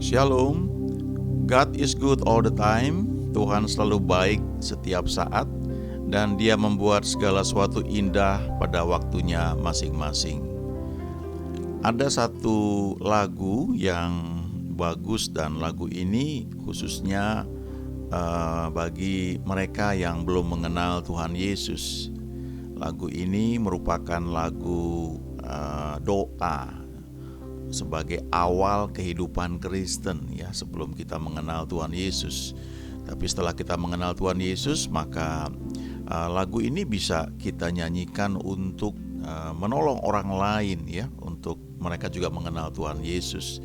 Shalom. God is good all the time. Tuhan selalu baik setiap saat, dan Dia membuat segala sesuatu indah pada waktunya masing-masing. Ada satu lagu yang bagus, dan lagu ini khususnya bagi mereka yang belum mengenal Tuhan Yesus. Lagu ini merupakan lagu doa sebagai awal kehidupan Kristen, ya, sebelum kita mengenal Tuhan Yesus. Tapi setelah kita mengenal Tuhan Yesus, maka lagu ini bisa kita nyanyikan untuk menolong orang lain, ya, untuk mereka juga mengenal Tuhan Yesus.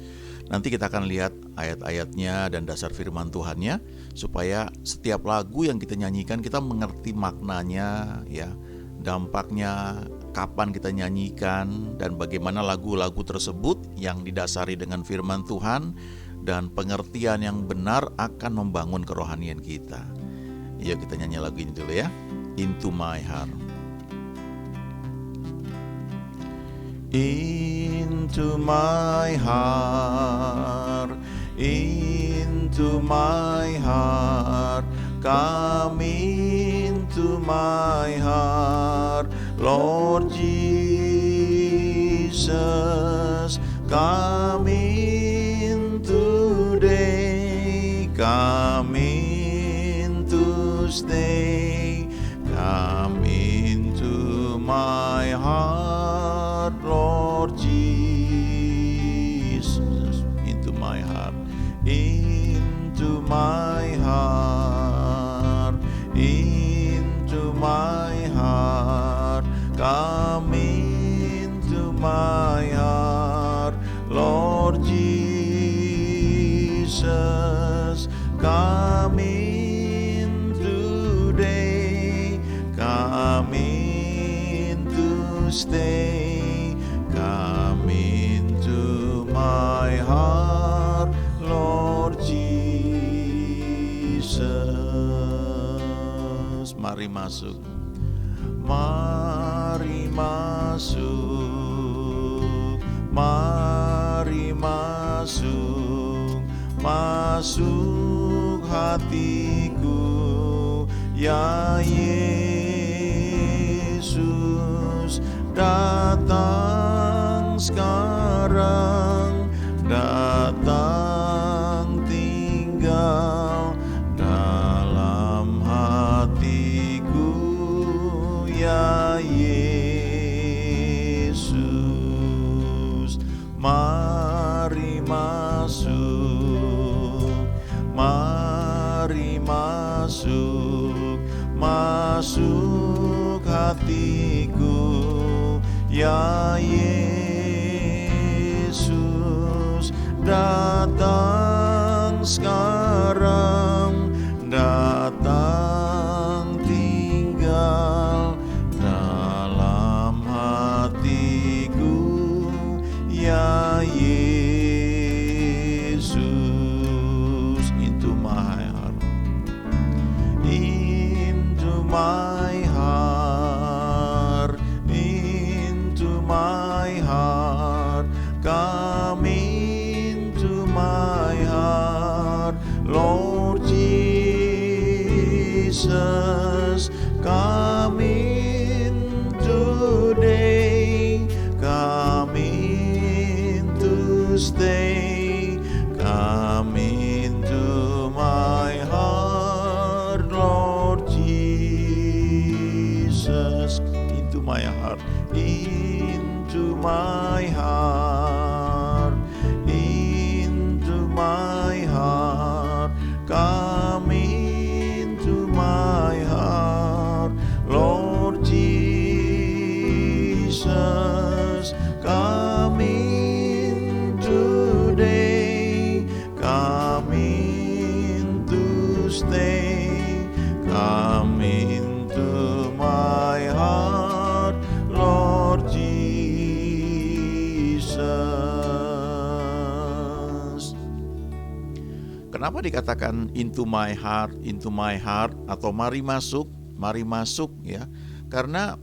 Nanti kita akan lihat ayat-ayatnya dan dasar firman Tuhannya, supaya setiap lagu yang kita nyanyikan kita mengerti maknanya, ya, dampaknya, kapan kita nyanyikan, dan bagaimana lagu-lagu tersebut yang didasari dengan firman Tuhan dan pengertian yang benar akan membangun kerohanian kita. Yuk kita nyanyi lagu ini dulu, ya. Into My Heart. Into my heart, into my heart, come into my heart, Lord Jesus, come in today, come in to stay, come into my heart, Lord Jesus, into my heart, into my heart, into my heart, come into my heart, Lord Jesus, come in today, come in to stay, come into my heart, Lord Jesus. Mari masuk. Mari masuk, mari masuk, masuk hatiku, ya Yesus, datang sekarang, datang tinggal dalam hatiku, ya Yesus. Mari masuk, mari masuk, masuk hatiku, ya Yesus, datang sekarang, datang tinggal dalam hatiku, ya Yesus. Into my heart, into my heart, into my heart, come into my heart, Lord Jesus, come in today, come in to stay, come into my heart, Lord Jesus, into my heart, into my heart, into my heart, come into my heart, Lord Jesus, come in today, come in to stay, come into my heart, Lord Jesus. Kenapa dikatakan into my heart, atau mari masuk, ya? Karena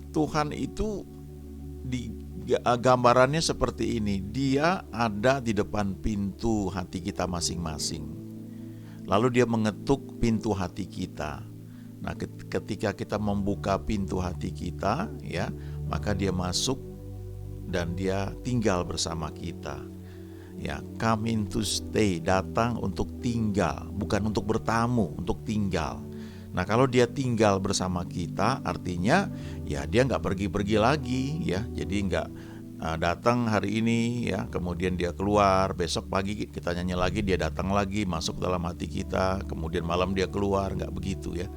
Tuhan itu gambarannya seperti ini. Dia ada di depan pintu hati kita masing-masing. Lalu dia mengetuk pintu hati kita. Nah, ketika kita membuka pintu hati kita, ya, maka dia masuk dan dia tinggal bersama kita. Ya, come in to stay, datang untuk tinggal, bukan untuk bertamu, untuk tinggal. Nah, kalau dia tinggal bersama kita, artinya ya dia nggak pergi-pergi lagi, ya. Jadi nggak datang hari ini, ya, kemudian dia keluar, besok pagi kita nyanyi lagi, dia datang lagi, masuk dalam hati kita, kemudian malam dia keluar, nggak begitu, ya.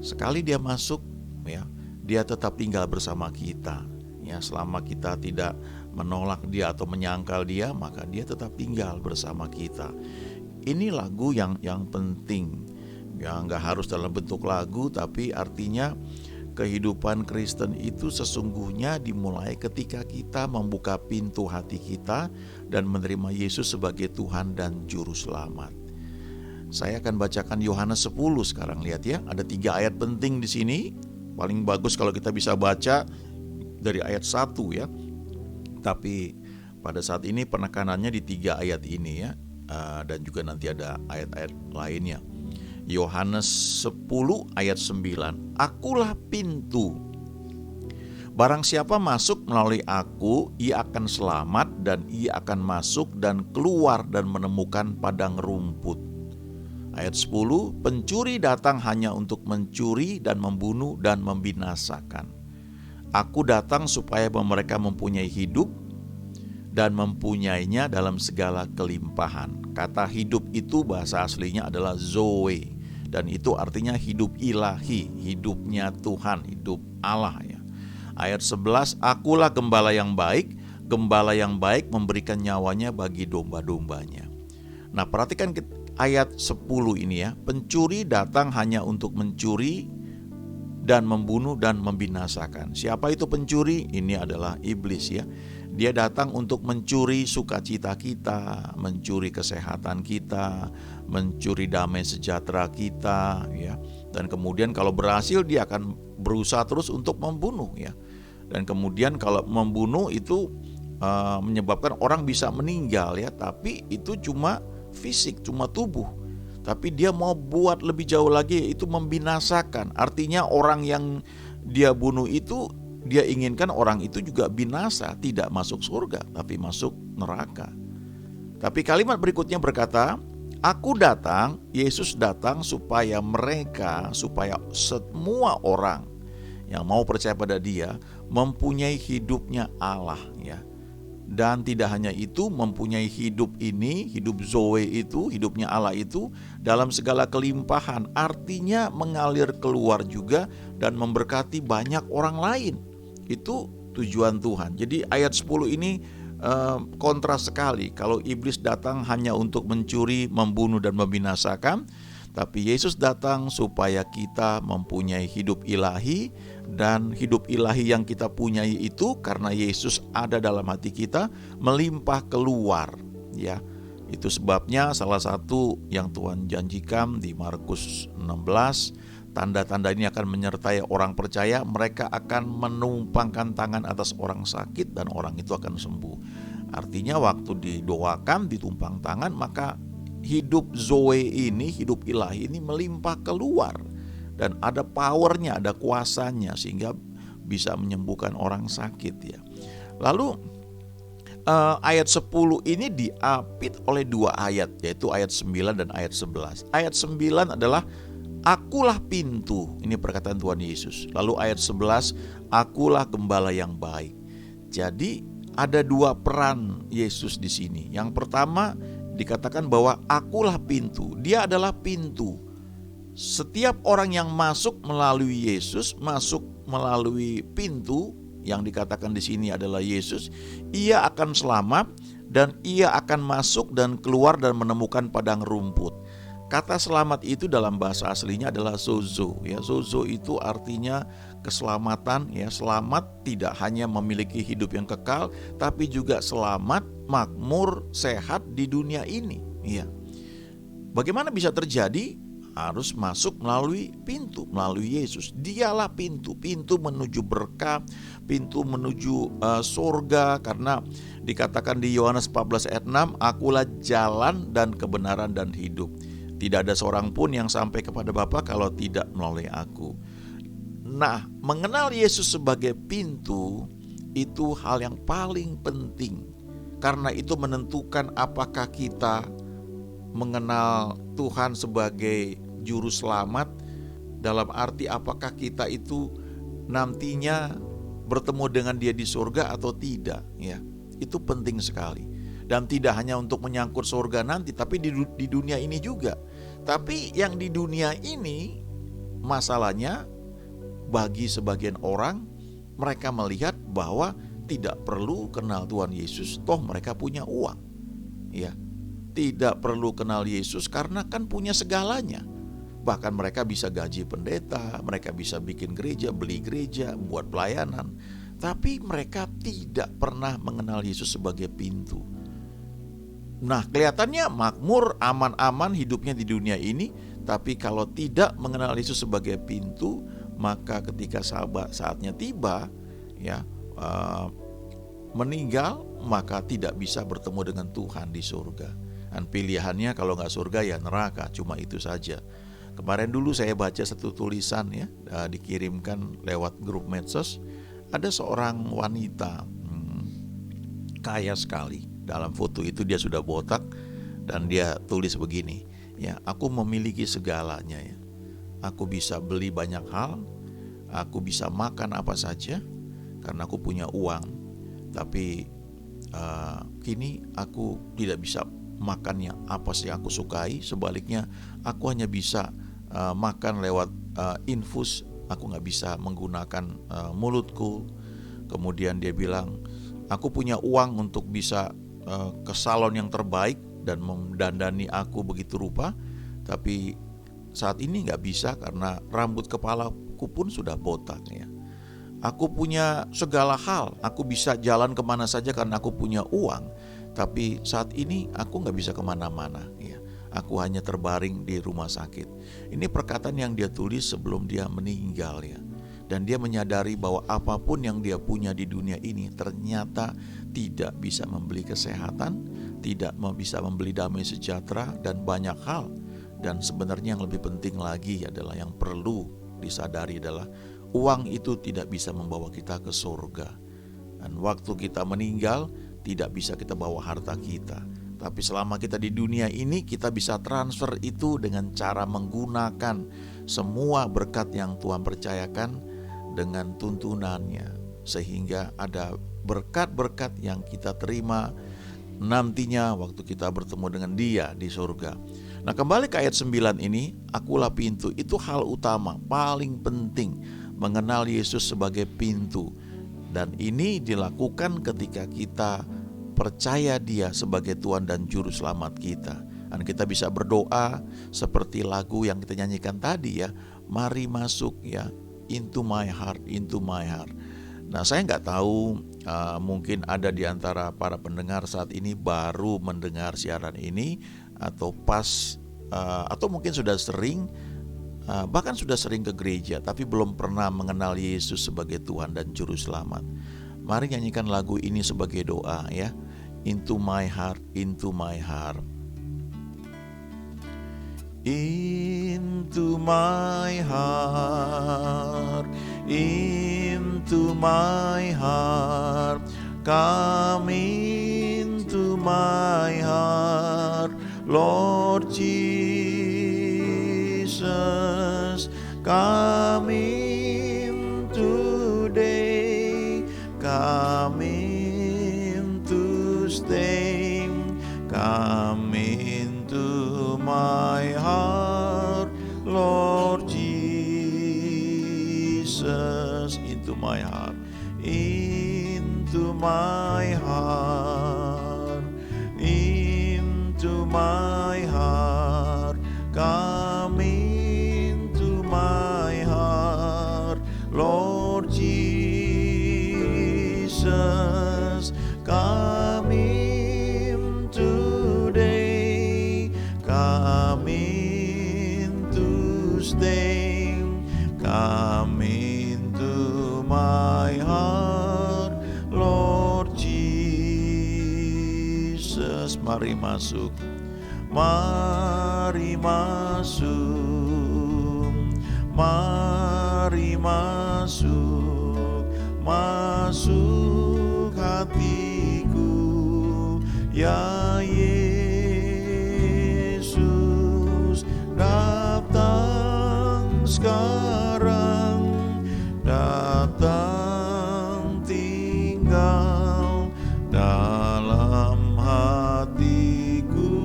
Sekali dia masuk, ya, dia tetap tinggal bersama kita. Ya, selama kita tidak menolak dia atau menyangkal dia, maka dia tetap tinggal bersama kita. Ini lagu yang penting. Ya, nggak harus dalam bentuk lagu, tapi artinya kehidupan Kristen itu sesungguhnya dimulai ketika kita membuka pintu hati kita dan menerima Yesus sebagai Tuhan dan Juru Selamat. Saya akan bacakan Yohanes 10 sekarang. Lihat ya, ada 3 ayat penting di sini. Paling bagus kalau kita bisa baca dari ayat 1 ya. Tapi pada saat ini penekanannya di 3 ayat ini ya. Dan juga nanti ada ayat-ayat lainnya. Yohanes 10 ayat 9. Akulah pintu. Barang siapa masuk melalui aku, ia akan selamat dan ia akan masuk dan keluar dan menemukan padang rumput. Ayat 10, pencuri datang hanya untuk mencuri dan membunuh dan membinasakan. Aku datang supaya mereka mempunyai hidup dan mempunyainya dalam segala kelimpahan. Kata hidup itu bahasa aslinya adalah zoe, dan itu artinya hidup ilahi, hidupnya Tuhan, hidup Allah ya. Ayat 11, akulah gembala yang baik memberikan nyawanya bagi domba-dombanya. Nah, perhatikan ayat 10 ini ya. Pencuri datang hanya untuk mencuri dan membunuh dan membinasakan. Siapa itu pencuri? Ini adalah iblis ya. Dia datang untuk mencuri sukacita kita, mencuri kesehatan kita, mencuri damai sejahtera kita ya. Dan kemudian kalau berhasil dia akan berusaha terus untuk membunuh ya. Dan kemudian kalau membunuh itu menyebabkan orang bisa meninggal ya, tapi itu cuma fisik, cuma tubuh. Tapi dia mau buat lebih jauh lagi, yaitu membinasakan. Artinya orang yang dia bunuh itu, dia inginkan orang itu juga binasa, tidak masuk surga, tapi masuk neraka. Tapi kalimat berikutnya berkata, aku datang, Yesus datang supaya semua orang yang mau percaya pada dia mempunyai hidupnya Allah ya. Dan tidak hanya itu, mempunyai hidup ini, hidup Zoe itu, hidupnya Allah itu dalam segala kelimpahan. Artinya mengalir keluar juga dan memberkati banyak orang lain. Itu tujuan Tuhan. Jadi ayat 10 ini kontras sekali. Kalau iblis datang hanya untuk mencuri, membunuh dan membinasakan, tapi Yesus datang supaya kita mempunyai hidup ilahi, dan hidup ilahi yang kita punyai itu karena Yesus ada dalam hati kita melimpah keluar ya. Itu sebabnya salah satu yang Tuhan janjikan di Markus 16, tanda-tanda ini akan menyertai orang percaya, mereka akan menumpangkan tangan atas orang sakit dan orang itu akan sembuh. Artinya waktu didoakan, ditumpang tangan, maka hidup Zoe ini, hidup ilahi ini melimpah keluar. Dan ada powernya, ada kuasanya sehingga bisa menyembuhkan orang sakit ya. Lalu ayat 10 ini diapit oleh 2 ayat, yaitu ayat 9 dan ayat 11. Ayat 9 adalah akulah pintu, ini perkataan Tuhan Yesus. Lalu ayat 11, akulah gembala yang baik. Jadi ada 2 peran Yesus di sini. Yang pertama dikatakan bahwa akulah pintu, dia adalah pintu. Setiap orang yang masuk melalui Yesus, masuk melalui pintu yang dikatakan di sini adalah Yesus, ia akan selamat dan ia akan masuk dan keluar dan menemukan padang rumput. Kata selamat itu dalam bahasa aslinya adalah sozo ya. Sozo itu artinya keselamatan ya. Selamat tidak hanya memiliki hidup yang kekal, tapi juga selamat, makmur, sehat di dunia ini ya. Bagaimana bisa terjadi? harus masuk melalui pintu, melalui Yesus. Dialah pintu, pintu menuju berkah, pintu menuju surga. Karena dikatakan di Yohanes 14 ayat 6, akulah jalan dan kebenaran dan hidup. Tidak ada seorang pun yang sampai kepada Bapa kalau tidak melalui aku. Nah, mengenal Yesus sebagai pintu itu hal yang paling penting. Karena itu menentukan apakah kita mengenal Tuhan sebagai juru selamat, dalam arti apakah kita itu nantinya bertemu dengan Dia di surga atau tidak, ya. Itu penting sekali. Dan tidak hanya untuk menyangkut surga nanti, tapi di dunia ini juga. Tapi yang di dunia ini masalahnya bagi sebagian orang, mereka melihat bahwa tidak perlu kenal Tuhan Yesus, toh mereka punya uang, ya. Tidak perlu kenal Yesus karena kan punya segalanya. Bahkan mereka bisa gaji pendeta, mereka bisa bikin gereja, beli gereja, buat pelayanan. Tapi mereka tidak pernah mengenal Yesus sebagai pintu. Nah, kelihatannya makmur, aman-aman hidupnya di dunia ini. Tapi kalau tidak mengenal Yesus sebagai pintu, maka ketika saatnya tiba, ya, meninggal, maka tidak bisa bertemu dengan Tuhan di surga. Dan pilihannya kalau nggak surga ya neraka, cuma itu saja. Kemarin dulu saya baca satu tulisan, ya, dikirimkan lewat grup medsos. Ada seorang wanita kaya sekali. Dalam foto itu dia sudah botak dan dia tulis begini, ya, aku memiliki segalanya, ya. Aku bisa beli banyak hal, aku bisa makan apa saja karena aku punya uang. Tapi kini aku tidak bisa makan yang apa sih aku sukai. Sebaliknya aku hanya bisa makan lewat infus. Aku gak bisa menggunakan mulutku. Kemudian dia bilang, aku punya uang untuk bisa ke salon yang terbaik dan mendandani aku begitu rupa. Tapi saat ini gak bisa karena rambut kepalaku pun sudah botak, ya. Aku punya segala hal, aku bisa jalan kemana saja karena aku punya uang. Tapi saat ini aku gak bisa kemana-mana, ya. Aku hanya terbaring di rumah sakit. Ini perkataan yang dia tulis sebelum dia meninggal, ya. Dan dia menyadari bahwa apapun yang dia punya di dunia ini ternyata tidak bisa membeli kesehatan, tidak bisa membeli damai sejahtera, dan banyak hal. Dan sebenarnya yang lebih penting lagi adalah yang perlu disadari adalah uang itu tidak bisa membawa kita ke surga. Dan waktu kita meninggal, tidak bisa kita bawa harta kita. Tapi selama kita di dunia ini, kita bisa transfer itu dengan cara menggunakan semua berkat yang Tuhan percayakan dengan tuntunannya. Sehingga ada berkat-berkat yang kita terima nantinya waktu kita bertemu dengan Dia di surga. Nah, kembali ke ayat 9 ini, akulah pintu. Itu hal utama, paling penting, mengenal Yesus sebagai pintu. Dan ini dilakukan ketika kita percaya Dia sebagai Tuhan dan Juru Selamat kita. Dan kita bisa berdoa seperti lagu yang kita nyanyikan tadi, ya. Mari masuk, ya, into my heart, into my heart. Nah, saya nggak tahu, mungkin ada di antara para pendengar saat ini baru mendengar siaran ini, atau atau mungkin sudah sering, bahkan sudah sering ke gereja, tapi belum pernah mengenal Yesus sebagai Tuhan dan Juru Selamat. Mari nyanyikan lagu ini sebagai doa, ya. Into my heart, into my heart. Into my heart, into my heart, come into my heart, Lord Jesus, come in today, come in to stay, come into my heart, Lord Jesus, into my heart, into my heart, into my heart, come into my heart, Lord Jesus, come in today, come into mari masuk. Mari masuk, mari masuk, masuk hatiku, ya Yesus, datang sekarang, datang tinggal dalam hatiku,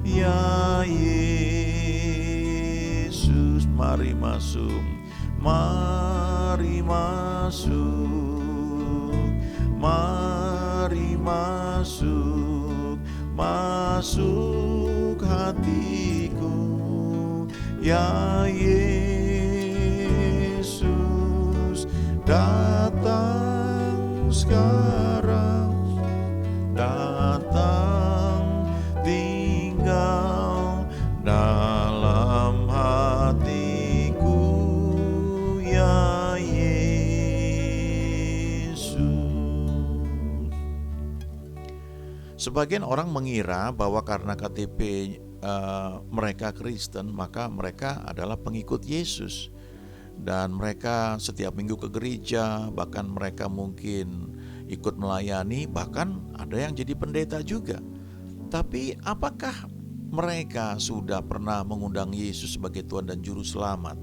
ya Yesus. Mari masuk, mari masuk, mari masuk, masuk hatiku, ya Yesus, datang sekarang, datang tinggal dalam hatiku, ya Yesus. Sebagian orang mengira bahwa karena KTP mereka Kristen, maka mereka adalah pengikut Yesus. Dan mereka setiap minggu ke gereja, bahkan mereka mungkin ikut melayani, bahkan ada yang jadi pendeta juga. Tapi apakah mereka sudah pernah mengundang Yesus sebagai Tuhan dan Juru Selamat?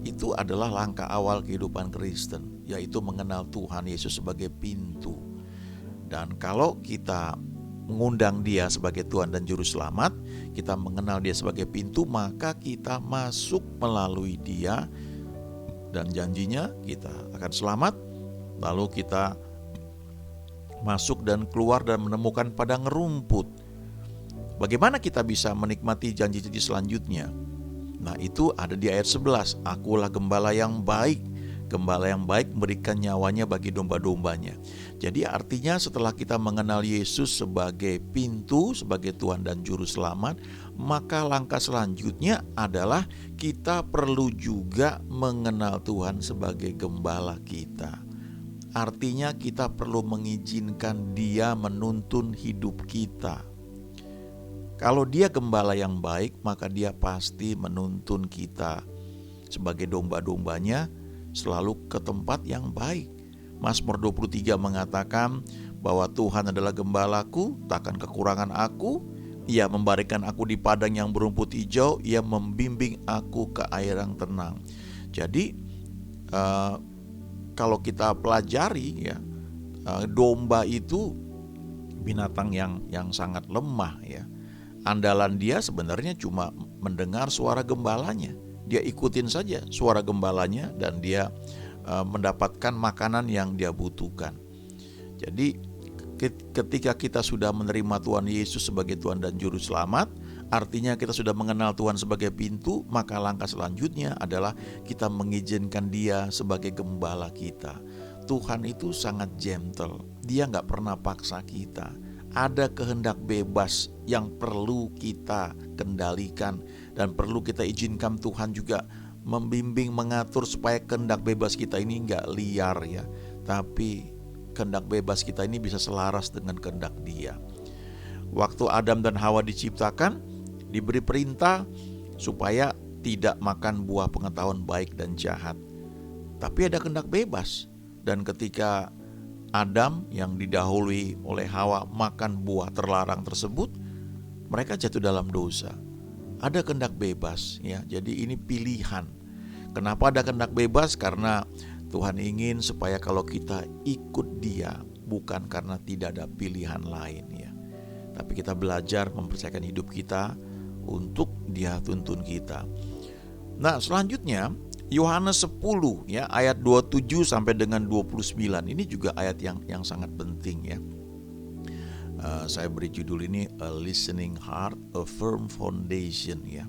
Itu adalah langkah awal kehidupan Kristen, yaitu mengenal Tuhan Yesus sebagai pintu. Dan kalau kita mengundang Dia sebagai Tuhan dan Juru Selamat, kita mengenal Dia sebagai pintu, maka kita masuk melalui Dia. Dan janjinya kita akan selamat, lalu kita masuk dan keluar dan menemukan padang rumput. Bagaimana kita bisa menikmati janji-janji selanjutnya? Nah, itu ada di ayat 11. Akulah gembala yang baik. Gembala yang baik memberikan nyawanya bagi domba-dombanya. Jadi artinya setelah kita mengenal Yesus sebagai pintu, sebagai Tuhan dan Juru Selamat, maka langkah selanjutnya adalah kita perlu juga mengenal Tuhan sebagai gembala kita. Artinya kita perlu mengizinkan Dia menuntun hidup kita. Kalau Dia gembala yang baik, maka Dia pasti menuntun kita sebagai domba-dombanya selalu ke tempat yang baik. Mazmur 23 mengatakan bahwa Tuhan adalah gembalaku, takkan kekurangan aku. Ia membarikan aku di padang yang berumput hijau, Ia membimbing aku ke air yang tenang. Jadi kalau kita pelajari ya, domba itu binatang yang sangat lemah ya. Andalan dia sebenarnya cuma mendengar suara gembalanya. Dia ikutin saja suara gembalanya dan dia mendapatkan makanan yang dia butuhkan. Jadi ketika kita sudah menerima Tuhan Yesus sebagai Tuhan dan Juru Selamat, artinya kita sudah mengenal Tuhan sebagai pintu, maka langkah selanjutnya adalah kita mengizinkan Dia sebagai gembala kita. Tuhan itu sangat gentle, Dia gak pernah paksa kita. Ada kehendak bebas yang perlu kita kendalikan dan perlu kita izinkan Tuhan juga membimbing, mengatur supaya kehendak bebas kita ini gak liar ya, tapi kehendak bebas kita ini bisa selaras dengan kehendak Dia. Waktu Adam dan Hawa diciptakan, diberi perintah supaya tidak makan buah pengetahuan baik dan jahat. Tapi ada kehendak bebas, dan ketika Adam yang didahului oleh Hawa makan buah terlarang tersebut, mereka jatuh dalam dosa. Ada kehendak bebas ya. Jadi ini pilihan. Kenapa ada kehendak bebas? Karena Tuhan ingin supaya kalau kita ikut Dia, bukan karena tidak ada pilihan lain ya, tapi kita belajar mempercayakan hidup kita untuk Dia tuntun kita. Nah, selanjutnya Yohanes 10 ya, ayat 27 sampai dengan 29. Ini juga ayat yang sangat penting ya. Saya beri judul ini A Listening Heart, A Firm Foundation ya.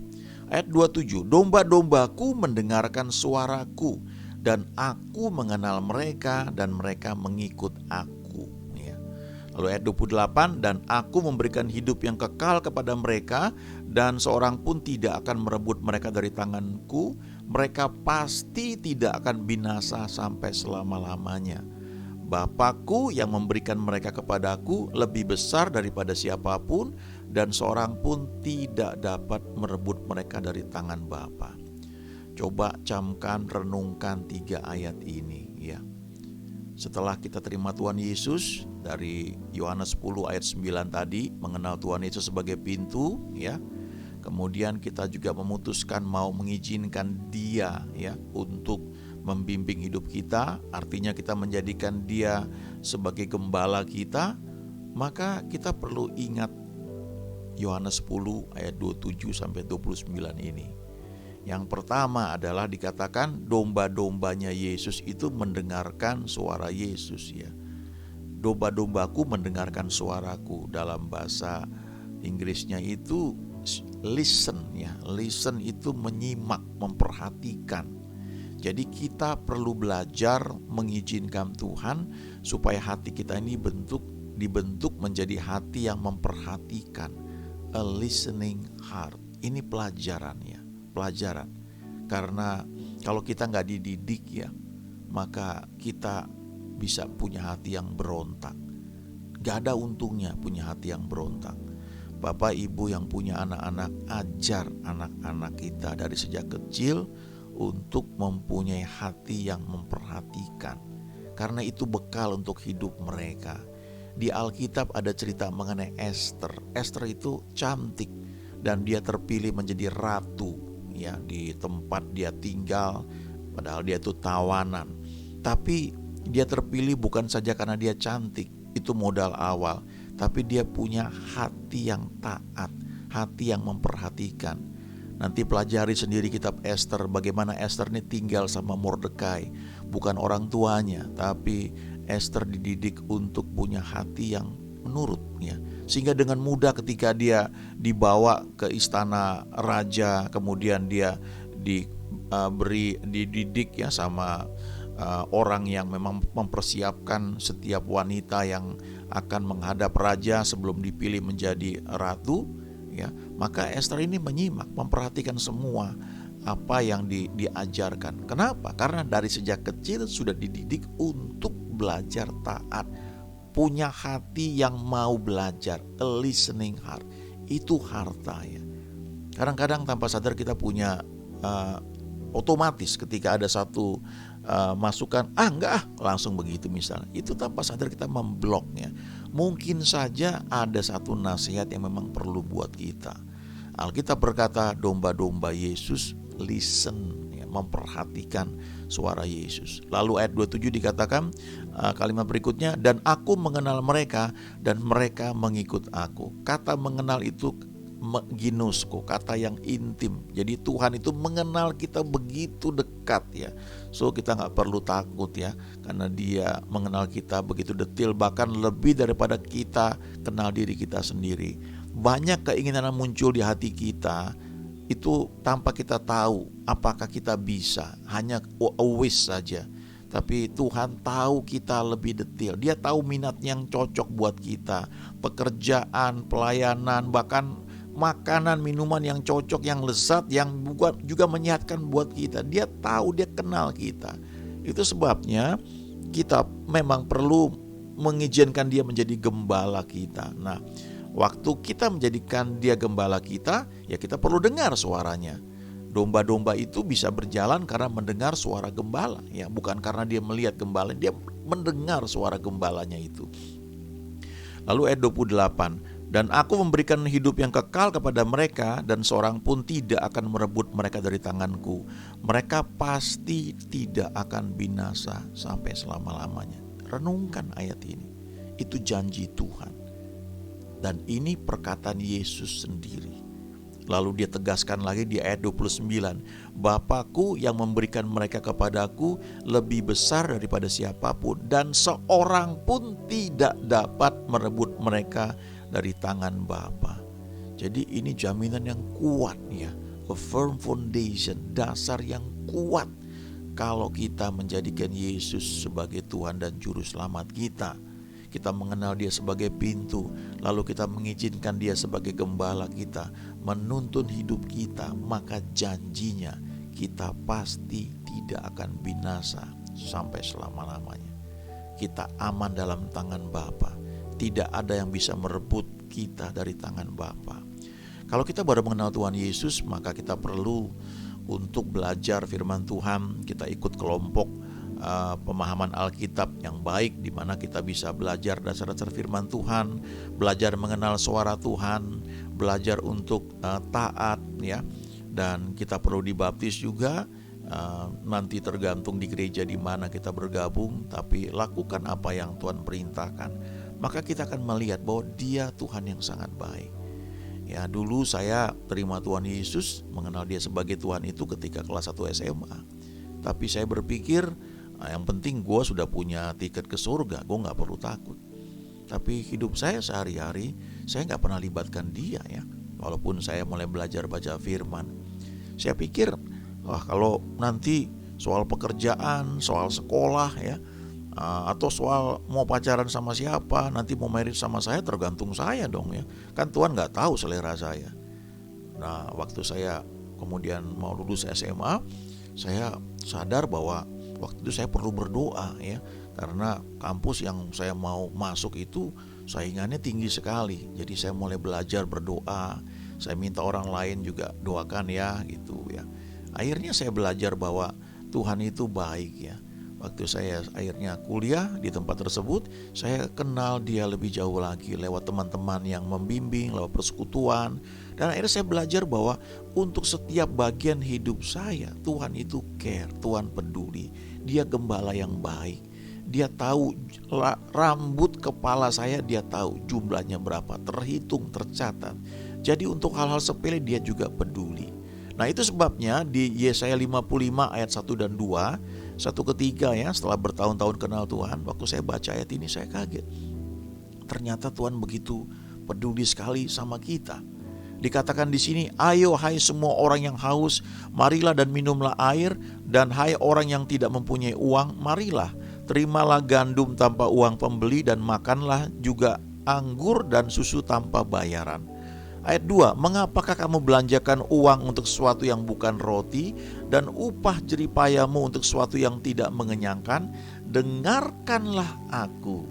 Ayat 27, domba-dombaku mendengarkan suaraku, dan aku mengenal mereka dan mereka mengikut aku ya. Lalu ayat 28, dan aku memberikan hidup yang kekal kepada mereka, dan seorang pun tidak akan merebut mereka dari tanganku. Mereka pasti tidak akan binasa sampai selama-lamanya. Bapakku yang memberikan mereka kepadaku lebih besar daripada siapapun, dan seorang pun tidak dapat merebut mereka dari tangan Bapa. Coba camkan, renungkan 3 ayat ini ya. Setelah kita terima Tuhan Yesus, dari Yohanes 10 ayat 9 tadi, mengenal Tuhan Yesus sebagai pintu ya. Kemudian kita juga memutuskan mau mengizinkan Dia ya untuk membimbing hidup kita, artinya kita menjadikan Dia sebagai gembala kita. Maka kita perlu ingat Yohanes 10 ayat 27 sampai 29 ini. Yang pertama adalah dikatakan domba-dombanya Yesus itu mendengarkan suara Yesus ya. Domba-dombaku mendengarkan suaraku, dalam bahasa Inggrisnya itu listen ya. Listen itu menyimak, memperhatikan. Jadi kita perlu belajar mengizinkan Tuhan supaya hati kita ini dibentuk menjadi hati yang memperhatikan. A listening heart. Ini pelajaran. Karena kalau kita nggak dididik ya, maka kita bisa punya hati yang berontak. Gak ada untungnya punya hati yang berontak. Bapak Ibu yang punya anak-anak, ajar anak-anak kita dari sejak kecil untuk mempunyai hati yang memperhatikan. Karena itu bekal untuk hidup mereka. Di Alkitab ada cerita mengenai Esther. Esther itu cantik dan dia terpilih menjadi ratu ya di tempat dia tinggal, padahal dia itu tawanan. Tapi dia terpilih bukan saja karena dia cantik, itu modal awal, tapi dia punya hati yang taat, hati yang memperhatikan. Nanti pelajari sendiri kitab Esther, bagaimana Esther ini tinggal sama Mordekai, bukan orang tuanya, tapi Esther dididik untuk punya hati yang menurut ya. Sehingga dengan mudah ketika dia dibawa ke istana raja, kemudian dia dididik ya sama orang yang memang mempersiapkan setiap wanita yang akan menghadap raja sebelum dipilih menjadi ratu ya. Maka Esther ini menyimak, memperhatikan semua apa yang diajarkan. Kenapa? Karena dari sejak kecil sudah dididik untuk belajar taat, punya hati yang mau belajar, a listening heart. Itu harta ya. Kadang-kadang tanpa sadar kita punya otomatis ketika ada satu masukan, enggak langsung begitu misalnya. Itu tanpa sadar kita membloknya. Mungkin saja ada satu nasihat yang memang perlu buat kita. Alkitab berkata domba-domba Yesus listen ya, memperhatikan suara Yesus. Lalu ayat 27 dikatakan kalimat berikutnya, dan aku mengenal mereka dan mereka mengikut aku. Kata mengenal itu ginosko, kata yang intim. Jadi Tuhan itu mengenal kita begitu dekat ya. So kita gak perlu takut ya, karena Dia mengenal kita begitu detail, bahkan lebih daripada kita kenal diri kita sendiri. Banyak keinginan yang muncul di hati kita itu tanpa kita tahu apakah kita bisa, hanya wish saja. Tapi Tuhan tahu kita lebih detail. Dia tahu minat yang cocok buat kita, pekerjaan, pelayanan, bahkan makanan, minuman yang cocok, yang lezat, yang juga menyehatkan buat kita. Dia tahu, dia kenal kita. Itu sebabnya kita memang perlu mengizinkan Dia menjadi gembala kita. Nah, waktu kita menjadikan Dia gembala kita, ya kita perlu dengar suaranya. Domba-domba itu bisa berjalan karena mendengar suara gembala, ya bukan karena dia melihat gembala, dia mendengar suara gembalanya itu. Lalu ayat 28, dan aku memberikan hidup yang kekal kepada mereka, dan seorang pun tidak akan merebut mereka dari tanganku. Mereka pasti tidak akan binasa sampai selama-lamanya. Renungkan ayat ini. Itu janji Tuhan. Dan ini perkataan Yesus sendiri. Lalu dia tegaskan lagi di ayat 29, Bapakku yang memberikan mereka kepadaku lebih besar daripada siapapun, dan seorang pun tidak dapat merebut mereka dari tangan Bapa. Jadi ini jaminan yang kuat ya, a firm foundation, dasar yang kuat kalau kita menjadikan Yesus sebagai Tuhan dan Juru Selamat kita. Kita mengenal Dia sebagai pintu, lalu kita mengizinkan Dia sebagai gembala kita, menuntun hidup kita, maka janjinya kita pasti tidak akan binasa sampai selama-lamanya. kita aman dalam tangan Bapa. Tidak ada yang bisa merebut kita dari tangan Bapa. Kalau kita baru mengenal Tuhan Yesus, maka kita perlu untuk belajar firman Tuhan. Kita ikut kelompok pemahaman Alkitab yang baik, di mana kita bisa belajar dasar-dasar firman Tuhan, belajar mengenal suara Tuhan, belajar untuk taat, ya. Dan kita perlu dibaptis juga. Nanti tergantung di gereja di mana kita bergabung, tapi lakukan apa yang Tuhan perintahkan. Maka kita akan melihat bahwa Dia Tuhan yang sangat baik. Ya, dulu saya terima Tuhan Yesus, mengenal Dia sebagai Tuhan itu ketika kelas 1 SMA. Tapi saya berpikir, yang penting gue sudah punya tiket ke surga, gue gak perlu takut. Tapi hidup saya sehari-hari, saya gak pernah libatkan Dia, ya. Walaupun saya mulai belajar baca firman, saya pikir, kalau nanti soal pekerjaan, soal sekolah, ya, atau soal mau pacaran sama siapa, nanti mau married sama saya, tergantung saya dong, ya. Kan Tuhan gak tahu selera saya. Nah, waktu saya kemudian mau lulus SMA, saya sadar bahwa waktu itu saya perlu berdoa, ya. Karena kampus yang saya mau masuk itu saingannya tinggi sekali. Jadi saya mulai belajar berdoa. Saya minta orang lain juga doakan, ya, gitu, ya. Akhirnya saya belajar bahwa Tuhan itu baik, ya. Waktu saya akhirnya kuliah di tempat tersebut, saya kenal Dia lebih jauh lagi lewat teman-teman yang membimbing, lewat persekutuan. Dan akhirnya saya belajar bahwa untuk setiap bagian hidup saya, Tuhan itu care, Tuhan peduli. Dia gembala yang baik. Dia tahu rambut kepala saya, Dia tahu jumlahnya berapa, terhitung, tercatat. Jadi untuk hal-hal sepele Dia juga peduli. Nah, itu sebabnya di Yesaya 55 ayat 1 dan 2, satu ketiga, ya, setelah bertahun-tahun kenal Tuhan, waktu saya baca ayat ini saya kaget. Ternyata Tuhan begitu peduli sekali sama kita. Dikatakan di sini, ayo hai semua orang yang haus, marilah dan minumlah air, dan hai orang yang tidak mempunyai uang, marilah, terimalah gandum tanpa uang pembeli, dan makanlah juga anggur dan susu tanpa bayaran. Ayat 2, mengapakah kamu belanjakan uang untuk sesuatu yang bukan roti, dan upah jeripayamu untuk sesuatu yang tidak mengenyangkan? Dengarkanlah aku,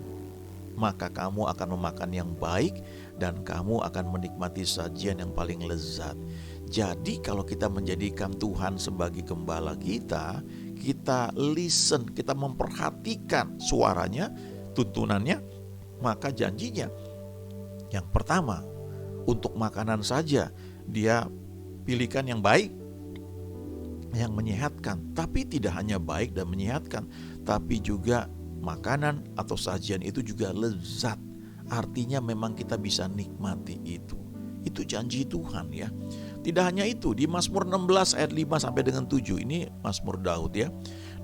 maka kamu akan memakan yang baik, dan kamu akan menikmati sajian yang paling lezat. Jadi kalau kita menjadikan Tuhan sebagai gembala kita, kita listen, kita memperhatikan suaranya, tuntunannya, maka janjinya yang pertama, untuk makanan saja Dia pilihkan yang baik, yang menyehatkan. Tapi tidak hanya baik dan menyehatkan, tapi juga makanan atau sajian itu juga lezat. Artinya memang kita bisa nikmati itu. Itu janji Tuhan, ya. Tidak hanya itu, di Mazmur 16 ayat 5 sampai dengan 7, ini Mazmur Daud, ya.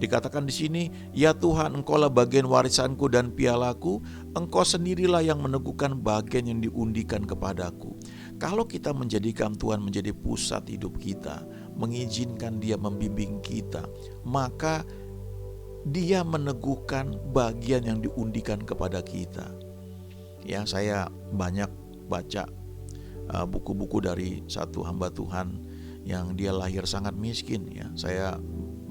Dikatakan di sini, ya Tuhan, Engkaulah bagian warisanku dan pialaku, Engkau sendirilah yang meneguhkan bagian yang diundikan kepadaku. Kalau kita menjadikan Tuhan menjadi pusat hidup kita, mengizinkan Dia membimbing kita, maka Dia meneguhkan bagian yang diundikan kepada kita. Ya, saya banyak baca buku-buku dari satu hamba Tuhan yang dia lahir sangat miskin, ya. Saya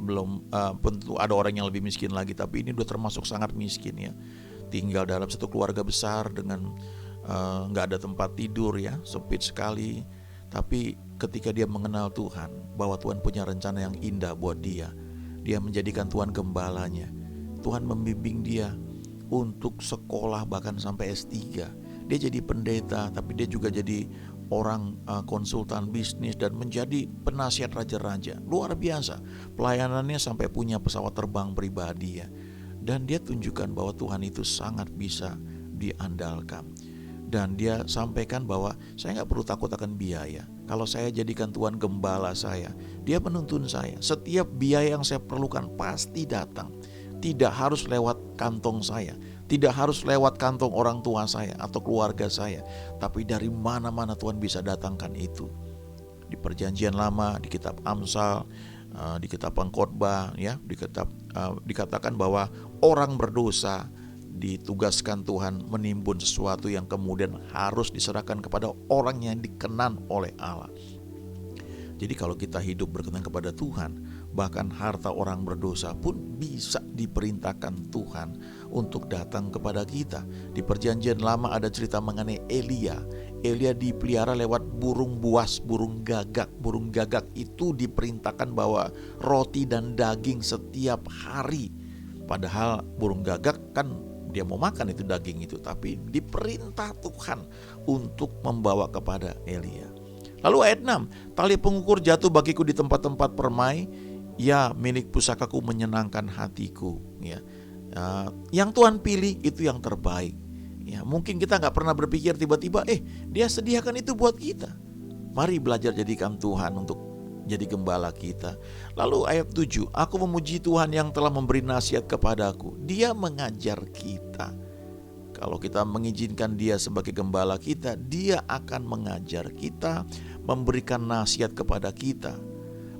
belum tentu ada orang yang lebih miskin lagi, tapi ini udah termasuk sangat miskin, ya. Tinggal dalam satu keluarga besar dengan nggak ada tempat tidur, ya, sempit sekali. Tapi ketika dia mengenal Tuhan, bahwa Tuhan punya rencana yang indah buat dia, dia menjadikan Tuhan gembalanya. Tuhan membimbing dia untuk sekolah bahkan sampai S3. Dia jadi pendeta, tapi dia juga jadi orang konsultan bisnis dan menjadi penasihat raja-raja. Luar biasa. Pelayanannya sampai punya pesawat terbang pribadi, ya. Dan dia tunjukkan bahwa Tuhan itu sangat bisa diandalkan. Dan dia sampaikan bahwa saya gak perlu takut akan biaya. Kalau saya jadikan Tuhan gembala saya, Dia menuntun saya. Setiap biaya yang saya perlukan pasti datang. Tidak harus lewat kantong saya, tidak harus lewat kantong orang tua saya atau keluarga saya, tapi dari mana-mana Tuhan bisa datangkan itu. Di Perjanjian Lama, di kitab Amsal, di kitab Pengkhotbah, ya, dikatakan bahwa orang berdosa ditugaskan Tuhan menimbun sesuatu yang kemudian harus diserahkan kepada orang yang dikenan oleh Allah. Jadi kalau kita hidup berkenan kepada Tuhan, bahkan harta orang berdosa pun bisa diperintahkan Tuhan untuk datang kepada kita. Di Perjanjian Lama ada cerita mengenai Elia. Elia dipelihara lewat burung buas, burung gagak. Burung gagak itu diperintahkan bawa roti dan daging setiap hari. Padahal burung gagak kan dia mau makan itu daging itu, tapi diperintah Tuhan untuk membawa kepada Elia. Lalu ayat 6, tali pengukur jatuh bagiku di tempat-tempat permai, ya milik pusakaku menyenangkan hatiku. Ya, yang Tuhan pilih itu yang terbaik. Ya, mungkin kita gak pernah berpikir tiba-tiba dia sediakan itu buat kita. Mari belajar jadikan Tuhan untuk jadi gembala kita. Lalu ayat 7, aku memuji Tuhan yang telah memberi nasihat kepadaku. Dia mengajar kita. Kalau kita mengizinkan dia sebagai gembala kita, dia akan mengajar kita, memberikan nasihat kepada kita.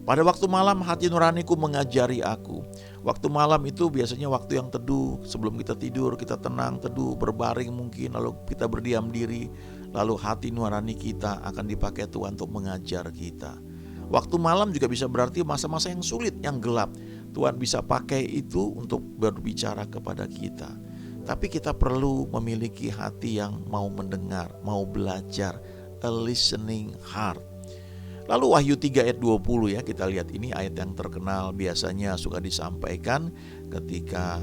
Pada waktu malam hati nuraniku mengajari aku. Waktu malam itu biasanya waktu yang teduh, sebelum kita tidur kita tenang, teduh, berbaring mungkin, lalu kita berdiam diri. Lalu hati nurani kita akan dipakai Tuhan untuk mengajar kita. Waktu malam juga bisa berarti masa-masa yang sulit, yang gelap. Tuhan bisa pakai itu untuk berbicara kepada kita. Tapi kita perlu memiliki hati yang mau mendengar, mau belajar, a listening heart. Lalu Wahyu 3 ayat 20 ya, kita lihat ini ayat yang terkenal, biasanya suka disampaikan ketika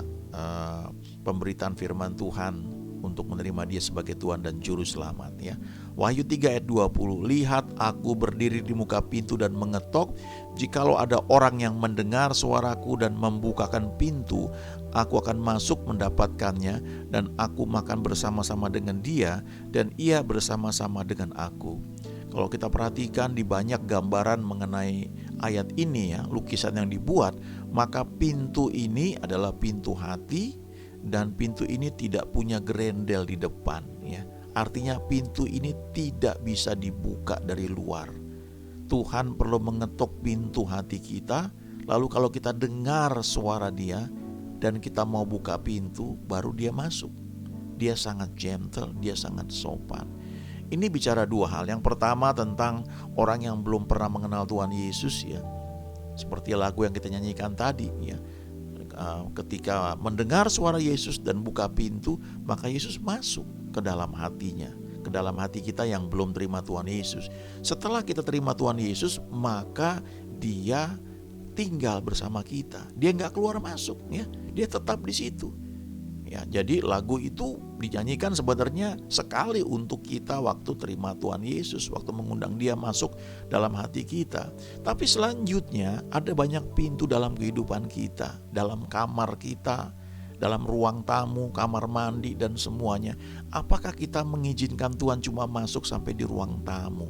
pemberitaan firman Tuhan untuk menerima dia sebagai Tuhan dan Juru Selamat ya. Wahyu 3 ayat 20, lihat aku berdiri di muka pintu dan mengetok, jikalau ada orang yang mendengar suaraku dan membukakan pintu, aku akan masuk mendapatkannya dan aku makan bersama-sama dengan dia dan ia bersama-sama dengan aku. Kalau kita perhatikan di banyak gambaran mengenai ayat ini ya, lukisan yang dibuat, maka pintu ini adalah pintu hati dan pintu ini tidak punya grendel di depan ya. Artinya pintu ini tidak bisa dibuka dari luar. Tuhan perlu mengetok pintu hati kita, lalu kalau kita dengar suara dia dan kita mau buka pintu, baru dia masuk. Dia sangat gentle, dia sangat sopan. Ini bicara dua hal. Yang pertama tentang orang yang belum pernah mengenal Tuhan Yesus ya. Seperti lagu yang kita nyanyikan tadi ya. Ketika mendengar suara Yesus dan buka pintu, maka Yesus masuk ke dalam hatinya, ke dalam hati kita yang belum terima Tuhan Yesus. Setelah kita terima Tuhan Yesus, maka dia tinggal bersama kita. Dia gak keluar masuk ya. Dia tetap di situ. Ya, jadi lagu itu dinyanyikan sebenarnya sekali untuk kita waktu terima Tuhan Yesus, waktu mengundang dia masuk dalam hati kita. Tapi selanjutnya ada banyak pintu dalam kehidupan kita, dalam kamar kita, dalam ruang tamu, kamar mandi dan semuanya. Apakah kita mengizinkan Tuhan cuma masuk sampai di ruang tamu?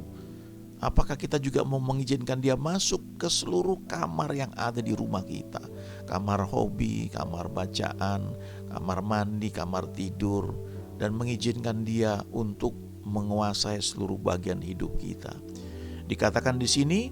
Apakah kita juga mau mengizinkan dia masuk ke seluruh kamar yang ada di rumah kita? Kamar hobi, kamar bacaan, kamar mandi, kamar tidur, dan mengizinkan dia untuk menguasai seluruh bagian hidup kita. Dikatakan di sini,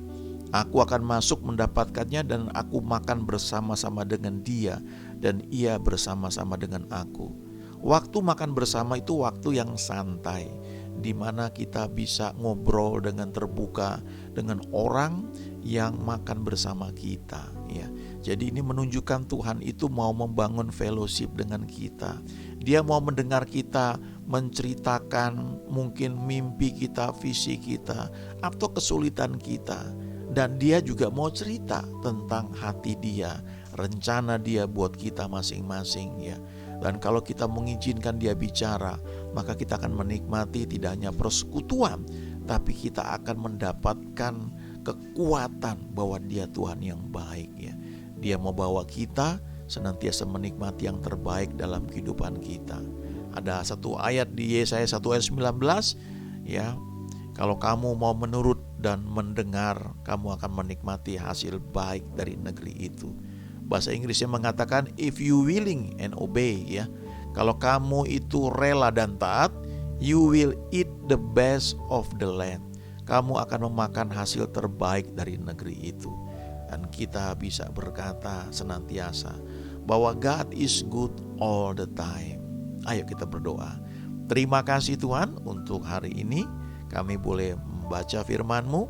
aku akan masuk mendapatkannya dan aku makan bersama-sama dengan dia dan ia bersama-sama dengan aku. Waktu makan bersama itu waktu yang santai, di mana kita bisa ngobrol dengan terbuka dengan orang yang makan bersama kita ya. Jadi ini menunjukkan Tuhan itu mau membangun fellowship dengan kita. Dia mau mendengar kita menceritakan mungkin mimpi kita, visi kita, atau kesulitan kita. Dan dia juga mau cerita tentang hati dia, rencana dia buat kita masing-masing ya. Dan kalau kita mengizinkan dia bicara, maka kita akan menikmati tidak hanya persekutuan, tapi kita akan mendapatkan kekuatan bahwa dia Tuhan yang baik ya. Dia mau bawa kita senantiasa menikmati yang terbaik dalam kehidupan kita. Ada satu ayat di Yesaya 1 ayat 19 ya. Kalau kamu mau menurut dan mendengar, kamu akan menikmati hasil baik dari negeri itu. Bahasa Inggrisnya mengatakan if you willing and obey ya. Kalau kamu itu rela dan taat, you will eat the best of the land. Kamu akan memakan hasil terbaik dari negeri itu. Dan kita bisa berkata senantiasa bahwa God is good all the time. Ayo kita berdoa. Terima kasih Tuhan untuk hari ini kami boleh membaca firman-Mu.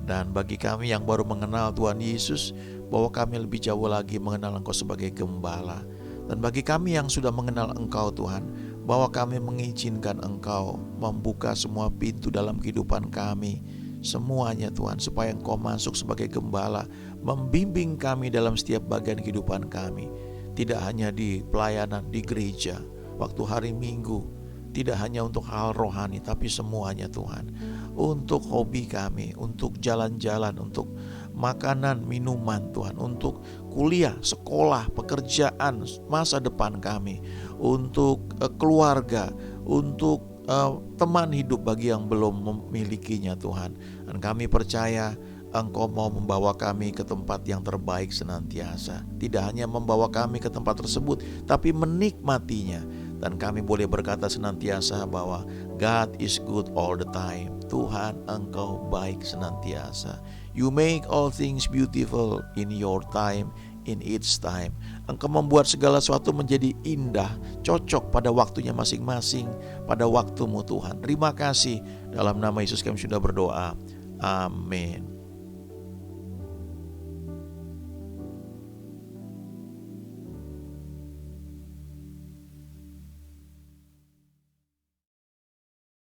Dan bagi kami yang baru mengenal Tuhan Yesus, bahwa kami lebih jauh lagi mengenal Engkau sebagai Gembala. Dan bagi kami yang sudah mengenal Engkau Tuhan, bahwa kami mengizinkan Engkau membuka semua pintu dalam kehidupan kami, semuanya Tuhan, supaya Engkau masuk sebagai Gembala, membimbing kami dalam setiap bagian kehidupan kami. Tidak hanya di pelayanan di gereja, waktu hari Minggu, tidak hanya untuk hal rohani, tapi semuanya Tuhan. Untuk hobi kami, untuk jalan-jalan, untuk makanan, minuman Tuhan, untuk kuliah, sekolah, pekerjaan, masa depan kami, untuk keluarga, untuk teman hidup bagi yang belum memilikinya Tuhan. Dan kami percaya Engkau mau membawa kami ke tempat yang terbaik senantiasa. Tidak hanya membawa kami ke tempat tersebut, tapi menikmatinya. Dan kami boleh berkata senantiasa bahwa God is good all the time. Tuhan, Engkau baik senantiasa. You make all things beautiful in your time, in its time. Engkau membuat segala sesuatu menjadi indah, cocok pada waktunya masing-masing, pada waktumu Tuhan. Terima kasih. Dalam nama Yesus kami sudah berdoa. Amin.